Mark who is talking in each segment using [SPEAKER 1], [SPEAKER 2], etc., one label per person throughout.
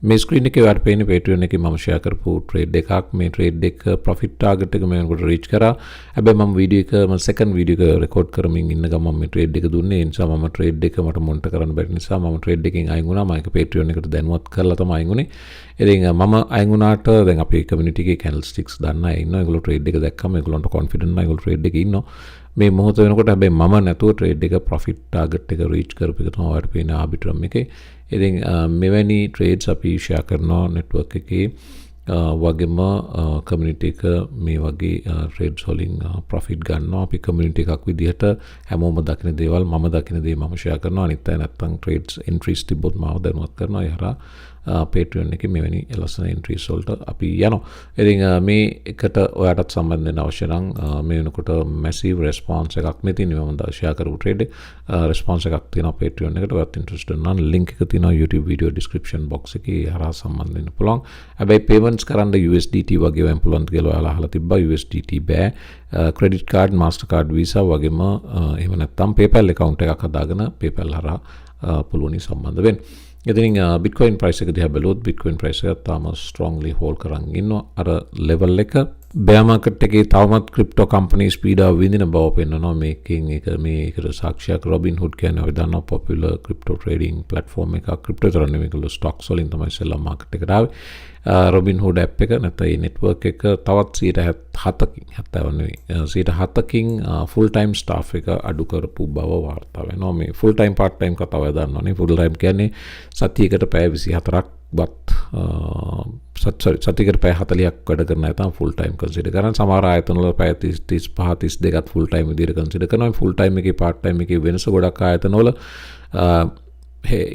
[SPEAKER 1] මේ ස්ක්‍රීන් එකේ ඔයාලට පේන්නේ Patreon එකේ මම ෂෙයා කරපු ට්‍රේඩ් එකක්. මේ ට්‍රේඩ් එක ප්‍රොෆිට් ටාගට් එක මම කොට රීච් කරා. හැබැයි මම වීඩියෝ එක මම සෙකන්ඩ් වීඩියෝ එක රෙකෝඩ් කරමින් ඉන්න ගමන් මේ ට්‍රේඩ් එක දුන්නේ. ඒ නිසා මම ට්‍රේඩ් එක මට මොනිටර් කරන්න බැරි නිසා මම ට්‍රේඩ් එකෙන් අයින් වුණා. මම ඒක Patreon එකට දැනුවත් කරලා තමයි අයින් වුනේ. ඉතින් මම අයින් වුණාට දැන් අපේ කමියුනිටි එකේ ANALYSTS දන්න අය ඉන්නවා. ඒගොල්ලෝ ට්‍රේඩ් එක දැක්කම ඒගොල්ලන්ට කොන්ෆිඩන්ට් නෑ. ඒගොල්ලෝ ට්‍රේඩ් එකේ ඉන්නවා. මේ මොහොත වෙනකොට හැබැයි මම නැතුව ට්‍රේඩ් එක ප්‍රොෆිට් ටාගට් එක රීච් කරපු එක තමයි ඔයාලට පේන ආබිට්‍රම් එකේ. ඉතින් මෙවැනි ට්‍රේඩ්ස් අපි ෂෙයා කරනවා නෙට්වර්ක් එකේ වගේම කමියුනිටි එක මේ වගේ ට්‍රේඩ්ස් වලින් ප්‍රොෆිට් ගන්නවා. අපි කමියුනිටි එකක් විදිහට හැමෝම දකින දේවල් මම දකින දේ මම ෂෙයා කරනවා. අනිත් අය නැත්තම් ට්‍රේඩ්ස් එන්ට්‍රීස් තිබ්බොත් මාව දැනුවත් කරනවා. ඒ හරහා Patreon එකේ මෙවැනි ලස්සන එන්ට්‍රීස් වලට අපි යනවා. ඉතින් මේ එකට ඔයාටත් සම්බන්ධ වෙන්න අවශ්‍ය නම් මේ වෙනකොට මැසිව් රෙස්පොන්ස් එකක් මේ තියෙනවා. මම ෂෙයා කරපු ට්‍රේඩ් රෙස්පොන්ස් එකක් තියෙනවා Patreon එකට. ඔයාත් ඉන්ට්‍රෙස්ටඩ් නම් ලින්ක් එක තියෙනවා YouTube වීඩියෝ ඩිස්ක්‍රිප්ෂන් බොක්ස් එකේ. ඒ හරහා සම්බන්ධ වෙන්න පුළුවන්. හැබැයි payments කරන්න USDT වගේ වෙන්න පුළුවන් කියලා ඔයාලා අහලා තිබ්බා. USDT බෑ. credit card, Mastercard, Visa වගේම එහෙම නැත්නම් PayPal account එකක් හදාගෙන PayPal හරහා පුළුවන් සම්බන්ධ වෙන්න. ඉතින් Bitcoin price එක දිහා බැලුවොත් Bitcoin price එක තාම strongly hold කරන් ඉන්නවා. අර level එක bear market එකේ තවමත් crypto companies පීඩාව විඳින බව පෙන්වනවා. මේකට සාක්ෂියක් Robinhood කියන්නේ අපි දන්නවා popular crypto trading platform එකක්. crypto තරන්නේ මේකල stocks වලින් තමයි ඉස්සෙල්ලා market එකට ආවේ. Robinhood app එක නැත්නම් මේ network එක තවත් 70%කින් full time staff එක අඩු කරපු බව වාර්තා වෙනවා. මේ full time part time කතාව දන්නවනේ. full time කියන්නේ සතියකට පැය 24ක් සතියකට පැය 40ක් වැඩ කරන අය තමයි full time consider කරන්නේ. සමහර ආයතන වල පැය 35 32ක් full time විදිහට consider කරනවා. full time එකේ part time එකේ වෙනස ගොඩක් ආයතන වල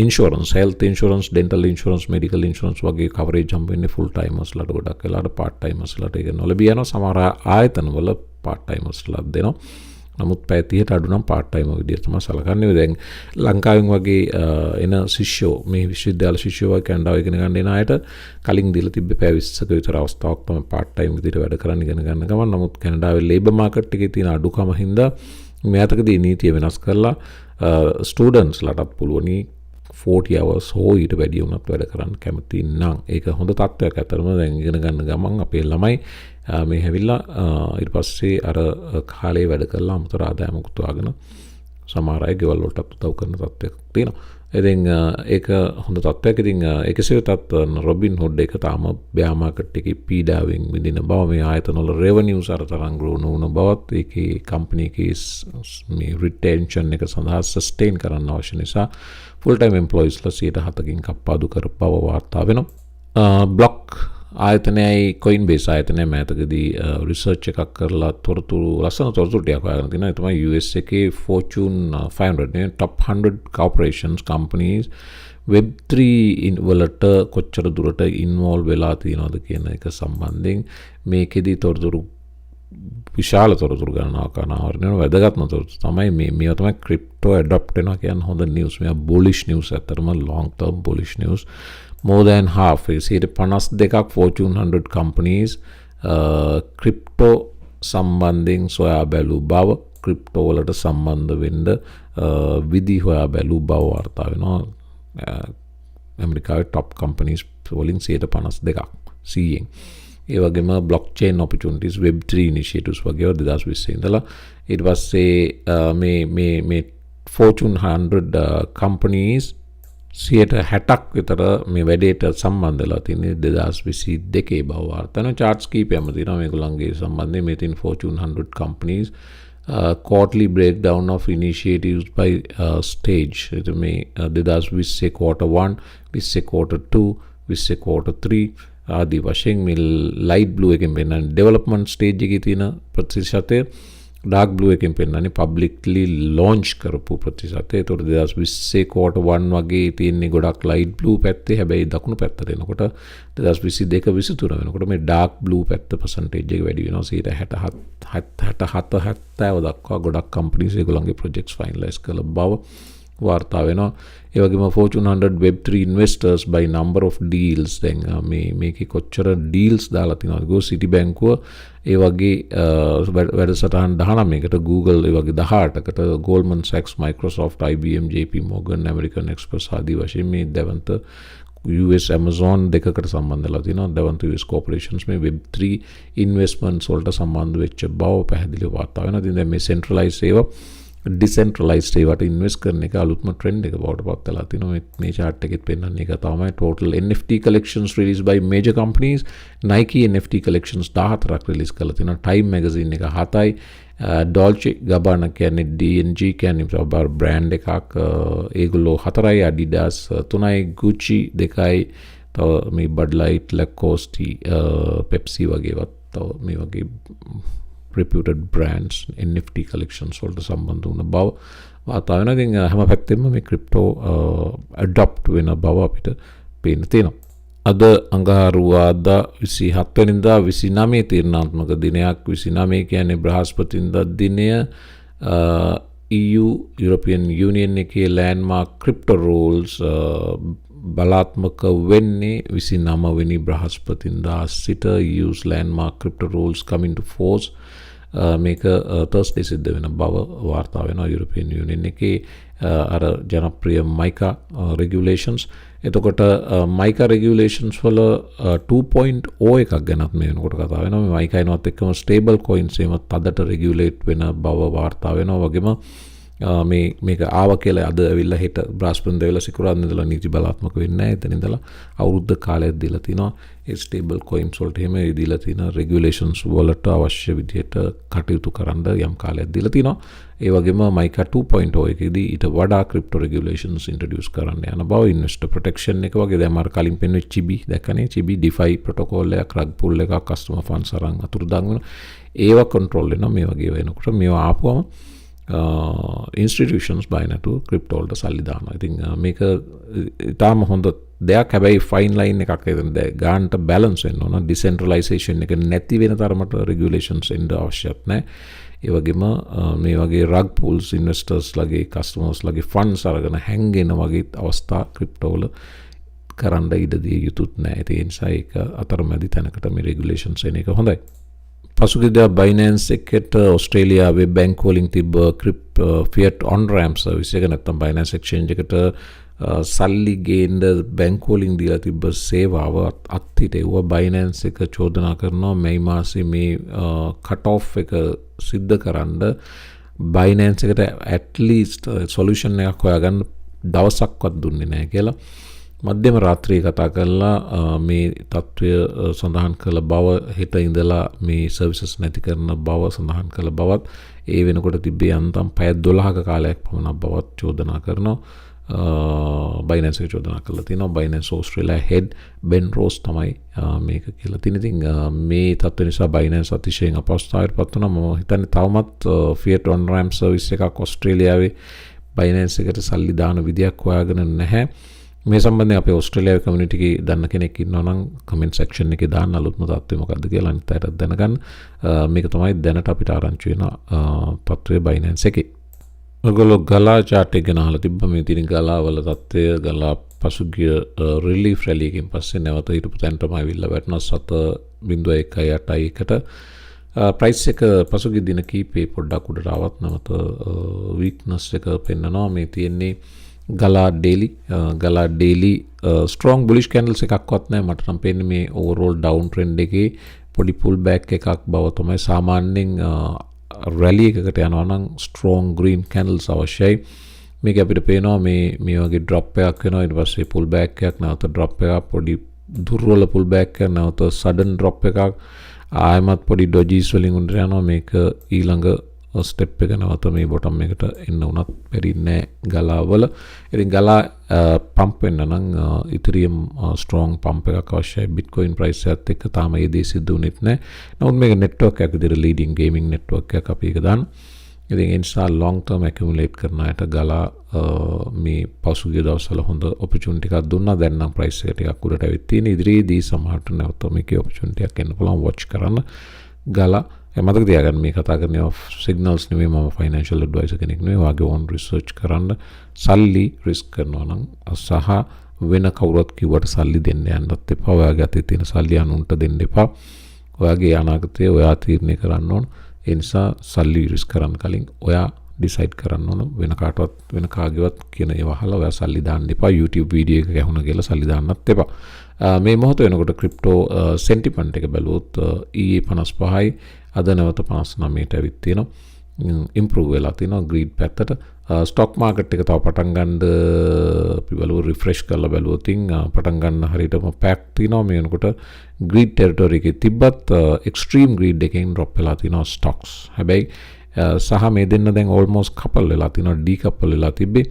[SPEAKER 1] insurance, health insurance, dental insurance, medical insurance වගේ coverage හම්බ වෙන්නේ full timers ලට ගොඩක් වෙලාවට part timers ලට ඒක නොලැබී යනවා. සමහර ආයතන වල part timers ලට දෙනවා. නමුත් පැය 30ට අඩු නම් part time විදිහට තමයි සලකන්නේ. දැන් ලංකාවෙන් වගේ එන ශිෂ්‍යෝ මේ විශ්වවිද්‍යාල ශිෂ්‍යෝ වගේ කැනඩාව ඉගෙන ගන්න එන අයට කලින් දීලා තිබ්බේ පැය 20ක විතර අවස්ථාවක් තමයි part time විදිහට වැඩ කරන්න ඉගෙන ගන්න ගමන්. නමුත් කැනඩාවේ labor market එකේ තියෙන අඩුකම හින්දා මේ අතකදී නීතිය වෙනස් කරලා ස්ටුඩන්ට්ස් ලටත් පුළුවනි 40 hours හෝ ඊට වැඩි වුණත් වැඩ කරන්න කැමති නම් ඒක හොඳ තත්ත්වයක්. අතරම දැන් ඉගෙන ගන්න ගමන් අපේ ළමයි මේ හැවිල්ලා ඊට පස්සේ අර කාලේ වැඩ කරලා අමතර ආදායමකුත් වාගෙන සමහර අය ගෙවල් වලටත් උදව් කරන තත්ත්වයක් තියෙනවා. ඉතින් ඒක හොඳ තත්ත්වයක්. ඉතින් ඒකසේ තත් Robinhood එක තාම bear market එකේ පීඩාවෙන් විඳින බව මේ ආයතන වල revenues අර තරම් grow නොවන බවත් ඒකේ company එකේ මේ retention එක සඳහා sustain කරන්න අවශ්‍ය නිසා full time employees ලා 7%කින් කප්පාදු කරපු බව වාර්තා වෙනවා. block ආයතනයයි Coinbase ආයතනය මෑතකදී රිසර්ච් එකක් කරලා ලස්සන තොරතුරු ටිකක් හොයාගෙන තිනවා. ඒ තමයි US එකේ Fortune 500 top 100 corporations companies web3 වලට කොච්චර දුරට ඉන්වෝල්ව් වෙලා තියෙනවද කියන එක සම්බන්ධයෙන් මේකෙදී තොරතුරු විශාල තොරතුරු ගණනාවක් අනාවරණය වැදගත්ම තොරතුරු තමයි මේවා තමයි crypto adopt වෙනවා කියන හොඳ news. මේවා bullish news අතරම long term bullish news. More than half, 52ක් Fortune 100 companies crypto සම්බන්ධයෙන් සොයා බැලූ බව, crypto වලට සම්බන්ධ වෙන්න විදි හොයා බැලූ බව වාර්තා වෙනවා. ඇමරිකාවේ top companies වලින් 52ක් 100න්. ඒ වගේම blockchain opportunities, web3 initiatives වගේ 2020 ඉඳලා ඊට පස්සේ මේ Fortune 100 companies 60ක් විතර මේ වැඩේට සම්බන්ධලා තියෙන්නේ 2022 බව වාර්තා වෙනවා. charts කීපයක්ම තියෙනවා මේගොල්ලන්ගේ සම්බන්ධයෙන්. මේ තියෙන Fortune 100 companies quarterly breakdown of initiatives by stage. ඒ මේ 2020 quarter 1, 20 quarter 2, 20 quarter 3 ආදී වශයෙන් මේ light blue එකෙන් පෙන්නන්නේ development stage එකේ තියෙන ප්‍රතිශතය, dark blue එකෙන් පෙන්නන්නේ publicly launch කරපු ප්‍රතිශතය. ඒතකොට 2020 quarter 1 වගේ තියෙන්නේ ගොඩක් light blue පැත්තේ. හැබැයි දකුණු පැත්තට එනකොට 2022 23 වෙනකොට මේ dark blue පැත්ත percentage එක වැඩි වෙනවා. 67 දක්වා ගොඩක් companies ඒගොල්ලන්ගේ projects finalize කළ බව වාර්තා වෙනවා. ඒ වගේම Fortune 100 web3 investors by number of deals. දැන් මේකේ කොච්චර deals දාලා තියෙනවද? ගෝ සිටි බැංකුව ඒ වගේ වැඩසටහන් 19කට, Google ඒ වගේ 18කට, Goldman Sachs, Microsoft, IBM, JP Morgan, American Express ආදී වශයෙන් මේ දෙවන්ත US Amazon දෙකකට සම්බන්ධ වෙලා තිනවා. දවන්ත US corporations මේ web3 investments වලට සම්බන්ධ වෙච්ච බව පැහැදිලිව වාර්තා වෙනවා. ඉතින් දැන් මේ centralized ඒවා decentralized ඒවට invest කරන එක අලුත්ම trend එක බවට පත් වෙලා තිනවා. මේ chart එකෙත් පෙන්නන්නේ ඒක තමයි. Total NFT collections released by major companies. Nike NFT collections 14ක් release කරලා තිනවා. Time magazine එක 7යි. Dolce Gabbana කියන්නේ D&G කියන්නේ brand එකක්. ඒගොල්ලෝ 4යි. Adidas 3යි. Gucci 2යි. තව මේ Bud Light, Lacoste, Pepsi වගේවත් තව මේ වගේ reputed brands NFT collections වලට සම්බන්ධ වුණ බව වාර්තා වෙනවා. ඉතින් හැම පැත්තෙම මේ crypto adopt වෙන බව අපිට පේන්න තියෙනවා. අද අඟහරුවාදා 27 වෙනිදා 29 තීරණාත්මක දිනයක්. 29 කියන්නේ බ්‍රහස්පතින්දා දිනය. EU European Union එකේ landmark crypto rules බලාත්මක වෙන්නේ 29 වෙනි බ්‍රහස්පතින්දා සිට EU's landmark crypto rules come into force. මේක Thursday සිද්ධ වෙන බව වාර්තා වෙනවා European Union එකේ අර ජනප්‍රිය MiCA regulations. එතකොට MiCA regulations වල 2.0 එකක් ගැනත් මේ වෙනකොට කතා වෙනවා. මේ MiCA එනවත් එක්කම stable coins එමත් අදට regulate වෙන බව වාර්තා වෙනවා. වගේම මේක ආව කියලා අද ඇවිල්ලා හෙට බ්‍රහස්පතින්දා වෙලා සිකුරාදා ඉඳලා නීති බලාත්මක වෙන්නේ නැහැ. එතන ඉඳලා අවුරුද්ද කාලයක් දීලා තිනවා. ඒ ස්ටේබල් කොයින්ස් වලට එහෙම දීලා තියෙන රෙගියුලේෂන්ස් වලට අවශ්‍ය විදිහට කටයුතු කරන්න යම් කාලයක් දීලා තිනවා. ඒ වගේම MiCA 2.0 එකේදී ඊට වඩා ක්‍රිප්ටෝ රෙගියුලේෂන්ස් ඉන්ට්‍රොඩියුස් කරන්න යන බව ඉන්වෙස්ටර් ප්‍රොටෙක්ෂන් එක වගේ දැන් මාර කලින් පෙන්වෙච්ච චිබි දැක්කනේ. චිබි DeFi ප්‍රොටෝකෝල් එකක්, රග් පූල් එකක්, කස්ටමර් ෆන්ඩ්ස් අරන් අතුරුදන් වෙනවා. ඒවා කන්ට්‍රෝල් වෙනවා. මේ වගේ වෙනකොට මේවා ආපුවම institutions buy නැතුව ක්‍රිප්ටෝ වලට සල්ලි දානවා. ඉතින් මේක ඊටාම හොඳ දෙයක්. හැබැයි ෆයින් ලයින් එකක් එතන ගානට බැලන්ස් වෙන්න ඕන. ඩිසෙන්ට්‍රලයිසේෂන් එක නැති වෙන තරමට රෙගියුලේෂන්ස් එන්න අවශ්‍යත් නැහැ. ඒ වගේම මේ වගේ රග් පූල්ස් ඉන්වෙස්ටර්ස් ලගේ කස්ටමර්ස් ලගේ ෆන්ඩ්ස් අරගෙන හැංගෙන වගේ අවස්ථා ක්‍රිප්ටෝ වල කරන්න ඉඩ දිය යුතුත් නැහැ. ඒ නිසා ඒක අතරමැදි තැනකට මේ රෙගියුලේෂන්ස් එන එක හොඳයි. පසුගියදා Binance එකට ඔස්ට්‍රේලියාවේ බැංක් වලින් තිබ්බ fiat on ramp service එක නැත්නම් Binance exchange එකට සල්ලි ගේන්න බැංක් වලින් දීලා තිබ්බ සේවාව අත්හිටෙව්වා. Binance එක චෝදනා කරනවා මේ මාසේ මේ cut off එක සිද්ධ කරන්න Binance එකට at least solution එකක් හොයාගන්න දවසක්වත් දුන්නේ නැහැ කියලා. මධ්‍යම රාත්‍රියේ කතා කරලා මේ තත්ත්වය සඳහන් කළ බව, හෙට ඉඳලා මේ සර්විසස් නැති කරන බව සඳහන් කළ බවත්, ඒ වෙනකොට තිබ්බේ අන්තම් පැය 12ක කාලයක් පමණක් බවත් චෝදනා කරනවා. Binance එක චෝදනා කරලා තියෙනවා. Binance Australia head Ben Rose තමයි මේක කියලා තියෙන. ඉතින් මේ තත්ත්ව නිසා Binance අතිශයින් අපහසුතාවයට පත් වුණා. මම හිතන්නේ තවමත් fiat on ramp service එකක් ඔස්ට්‍රේලියාවේ Binance එකට සල්ලි දාන විදියක් හොයාගෙන නැහැ. මේ සම්බන්ධයෙන් අපේ ඔස්ට්‍රේලියාවේ කමියුනිටි එකේ දන්න කෙනෙක් ඉන්නවා නම් කමෙන්ට් සෙක්ෂන් එකේ දාන්න අලුත්ම තත්ත්වය මොකක්ද කියලා අනිත් අයට දැනගන්න. මේක තමයි දැනට අපිට ආරංචි වෙන තත්ත්වය Binance එකේ. ඔයගොල්ලෝ Gala chart එක ගැන අහලා තිබ්බා. මේ තියෙන Gala වල තත්ත්වය Gala පසුගිය රිලීෆ් රැලි එකකින් පස්සේ නැවත හිටපු තැනටම ආවිල්ලා වැටුණා 7.181ට. ප්‍රයිස් එක පසුගිය දින කීපේ පොඩ්ඩක් උඩට ආවත් නැවත වීක්නස් එක පෙන්නනවා. මේ තියෙන්නේ Gala daily strong bullish candles එකක්වත් නැහැ. මට නම් පේන්නේ මේ overall down trend එකේ පොඩි pull back එකක් බව තමයි. සාමාන්‍යයෙන් rally එකකට යනවා නම් strong green candles අවශ්‍යයි. මේක අපිට පේනවා මේ වගේ drop එකක් වෙනවා. ඊට පස්සේ pull back එකක්, නැවත drop එකක්, පොඩි දුර්වල pull back එකක්, නැවත sudden drop එකක්, ආයමත් පොඩි dodges වලින් උඩට යනවා. මේක ඊළඟ ස්ටෙප් එක නැවත මේ බොටම් එකට එන්න උනත් පෙරින්නේ Gala වල. ඉතින් Gala පම්ප් වෙන්න නම් ඉතිරියම් ස්ට්‍රෝං පම්ප් එකක් අවශ්‍යයි. Bitcoin price එකත් එක්ක තාම ඒ දේ සිද්ධ වුණෙත් නැහැ. නමුත් මේක network එකක් විදිහට leading gaming network එකක් අපි ඒක දාන්න. ඉතින් ඒ නිසා long term accumulate කරන අයට Gala මේ පසුගිය දවස්වල හොඳ opportunity එකක් දුන්නා. දැන් නම් price එක ටිකක් උඩට ඇවිත් තියෙන. ඉදිරියේදී සමහරට නැවත මේකේ opportunity එකක් එන්න පුළුවන්. watch කරන්න Gala. මතක තියාගන්න මේ කතා කරන්නේ සිග්නල්ස් නෙවෙයි. මම ෆයිනෑන්ෂල් ඇඩ්වයිසර් කෙනෙක් නෙවෙයි. වාගේ ඕන් රිසර්ච් කරන්න. සල්ලි රිස්ක් කරනවා නම් සහ වෙන කවුරුත් කිව්වට සල්ලි දෙන්න යන්නත් එපා. ඔයාගේ අතේ තියෙන සල්ලි අනුන්ට දෙන්න එපා. ඔයාගේ අනාගතය ඔයා තීරණය කරන්න ඕන. ඒ නිසා සල්ලි රිස්ක් කරන්න කලින් ඔයා ඩිසයිඩ් කරන්න ඕන. වෙන කාටවත් වෙන කාගේවත් කියන ඒවා අහලා ඔයා සල්ලි දාන්න එපා. YouTube වීඩියෝ එකක ඇහුණා කියලා සල්ලි දාන්නත් එපා. මේ මොහොත වෙනකොට ක්‍රිප්ටෝ සෙන්ටිමන්ට් එක බැලුවොත් ඊයේ 55යි අද නැවත 59ට ඇවිත් තියෙනවා. ඉම්ප්‍රූව් වෙලා තියෙනවා ග්‍රීඩ් පැත්තට. ස්ටොක් මාකට් එක තව පටන් ගන්න අපි බලමු රිෆ්‍රෙෂ් කරලා බැලුවොත් පටන් ගන්න හරියටම පැක් තියෙනවා. මේ වෙනකොට ග්‍රීඩ් ටෙරිටරි එකේ තිබ්බත් එක්ස්ට්‍රීම් ග්‍රීඩ් එකෙන් ඩ්‍රොප් වෙලා තියෙනවා ස්ටොක්ස්. හැබැයි සහ මේ දෙන්න දැන් ඕල්මෝස්ට් කපල් වෙලා තියෙනවා, ඩීකපල් වෙලා තිබ්බේ.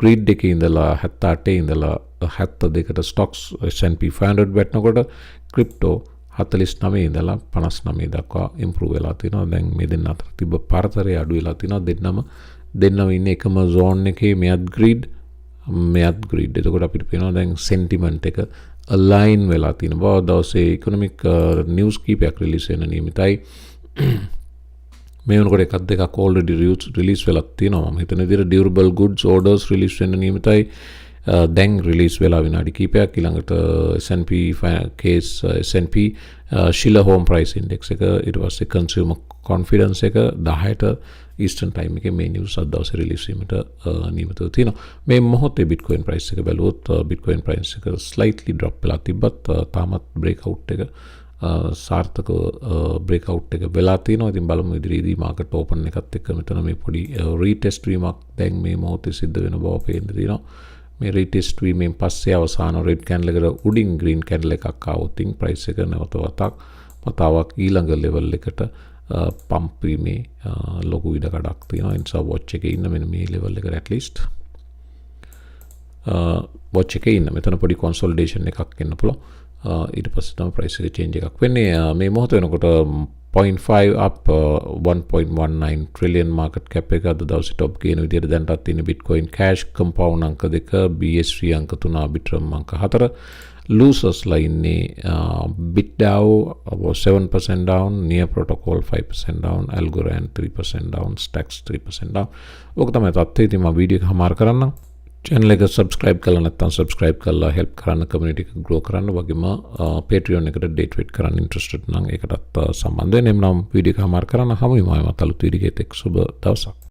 [SPEAKER 1] ග්‍රීඩ් එකේ ඉඳලා 78 ඉඳලා 72ට ස්ටොක්ස් S&P 500 වැටෙනකොට ක්‍රිප්ටෝ 49 ඉඳලා 59 දක්වා ඉම්ප්‍රූව් වෙලා තියෙනවා. දැන් මේ දෙන්න අතර තිබ්බ පරතරය අඩු වෙලා තියෙනවා. දෙන්නම ඉන්නේ එකම zone එකේ. මෙයත් ග්‍රීඩ්. එතකොට අපිට පේනවා දැන් sentiment එක align වෙලා තියෙන බව. දවසේ economic news කීපයක් රිලීස් වෙන නියමිතයි. මේ වෙනකොට එකක් දෙකක් already release වෙලා තියෙනවා. මම හිතන විදිහට durable goods orders release වෙන නියමිතයි. දැන් රිලීස් වෙලා විනාඩි කීපයක්. ඊළඟට S&P S&P Schiller Home Price Index එක, ඊට පස්සේ consumer confidence එක 10ට Eastern time එකේ මේ news අද දවසේ රිලීස් වීමට නියමිතව තියෙනවා. මේ මොහොතේ Bitcoin price එක බැලුවොත් Bitcoin price එක slightly drop වෙලා තිබ්බත් තාමත් breakout එක සාර්ථක breakout එක වෙලා තියෙනවා. ඉතින් බලමු ඉදිරියේදී market open එකත් එක්ක මෙතන මේ පොඩි retest වීමක් දැන් මේ මොහොතේ සිද්ධ වෙන බව පේන්න තියෙනවා. මේ retest වීමෙන් පස්සේ අවසාන red candle එකට උඩින් green candle එකක් ආවොත් price එක නැවත වතාවක් ඊළඟ level එකට pump වීමේ ලොකු ඉඩකඩක් තියෙනවා. ඒ නිසා watch එකේ ඉන්න මෙන්න මේ level එකට at least watch එකේ ඉන්න. මෙතන පොඩි consolidation එකක් එන්න පුළුවන්. ඊට පස්සේ තමයි price එක change එකක් වෙන්නේ. මේ මොහොත වෙනකොට 0.5 up 1.19 trillion market cap එක අද දවසේ top ගේන විදිහට දැන්ටත් තියෙන Bitcoin cash compound අංක 2, BSV අංක 3, Arbitrum අංක 4. losers ලා ඉන්නේ BitDAO about 7% down, Near Protocol 5% down, Algorand 3% down, Stacks 3% down. ඕක තමයි තත්ත්වය. ඉතින් මම වීඩියෝ එක හමාර කරන්නම්. channel එක subscribe කරලා නැත්නම් subscribe කරලා help කරන්න community එක grow කරන්න. වගේම Patreon එකට date wait කරන්න interested නම් ඒකටත් සම්බන්ධ වෙන්න. එම්නම් වීඩියෝ එක හමාර කරන්න. හමු වෙමු අලුත් වීඩියෝ එකක් එක්ක. සුබ දවසක්.